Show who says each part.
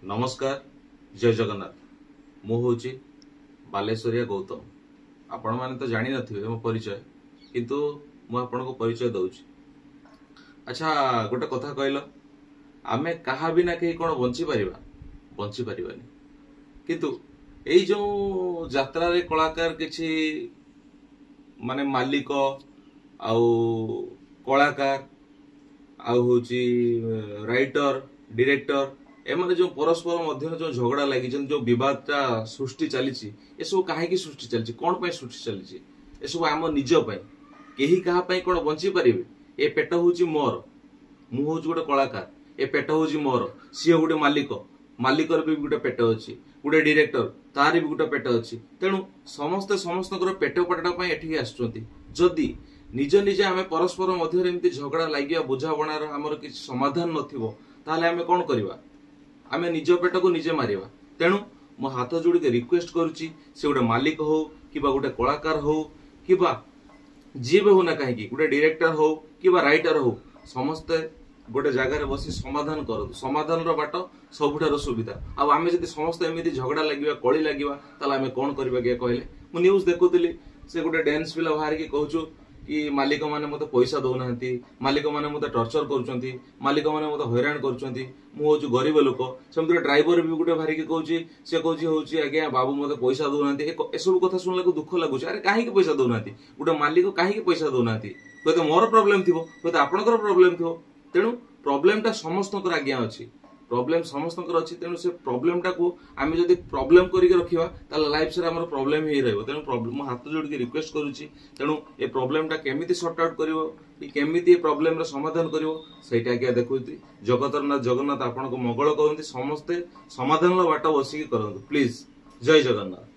Speaker 1: नमस्कार जय जगन्नाथ मु हूँ बालेश्वरिया गौतम आपण मैंने तो जानी नथिबे मो परिचय किंतु मु आपन को परिचय दउची। अच्छा गोटे कथा कहल आमे कहा बिना कहीं कौन बंची पारिबानी किंतु एई जो यात्रा रे कलाकार किछि माने मालिक आउ कलाकार आउ होची राइटर डायरेक्टर एमाने जो परस्पर मध्य जो झगड़ा लगी जो विवादटा सृष्टि चली ए सब कहीं सृष्टि चली कौन पे सृष्टि चली ए सब आम निज कहीं क्या कौन बंची पारे ए पेट हूँ मोर मु हूँ गोटे कलाकार ए पेट हूँ मोर सी गोटे मालिकर भी गोटे पेट अच्छी गोटे डायरेक्टर तार भी गोटे पेट अच्छी तेणु समस्ते समस्त पेट पाटा एठिक आदि निज निजे आम परस्पर मध्य एमती झगड़ा लगे बुझाबणार आमर किसी समाधान नाले आम कौन करवा आम निज पेट को निजे मारिबा। तेणु मो हाथ जोड़ी रिक्वेस्ट करुच्ची से गोटे मालिक हो कि गोटे कलाकार हो कि जी भी होना कहीं गोटे डायरेक्टर हो कि राइटर हो समस्ते गोटे जगार बसी समाधान करूँ समाधान बाट सबुठार सुविधा आम जब समस्त एमती झगड़ा लगे कली लगे आम कौन करवा कहले मु न्यूज देखुली से गोटे डांस पिला बाहर की कहूँ कि मालिक मैंने मत पैसा दौना मालिक मैंने मत टर्चर कर मालिक मैंने मत हैरान कर गरीब लोक सेमती ड्राइवर भी गोटे बाहर की कहूँ सी कहूँ हूँ आज्ञा बाबू मत पैसा दौना एसबू कथा शुणला दुख लगुच अरे कहीं पैसा दौना गोटे मालिक कहीं पैसा दौना हूँ मोर प्रोब्लेम थी हूँ आपंकर प्रोब्लेम थो तेणु प्रोब्लेमटा समस्त आज्ञा अच्छी प्रोब्लेम समस्त अच्छी तेणु से प्रोब्लेमटा को आम जब प्रोब्लेम करके रखा ताल लाइफ से आम प्रोब्लेम ही रही तेणु प्रोब्लेम हाथ जोड़ रिक्वेस्ट करुच्ची तेणु ए प्रोब्लेमटा केमिति सॉर्ट आउट कर केमिति प्रोब्लेम समाधान कर आज्ञा देखु जगतरनाथ जगन्नाथ आपन को मंगल करते समस्ते समाधान बाट बसिकी करंतु प्लीज जय जगन्नाथ।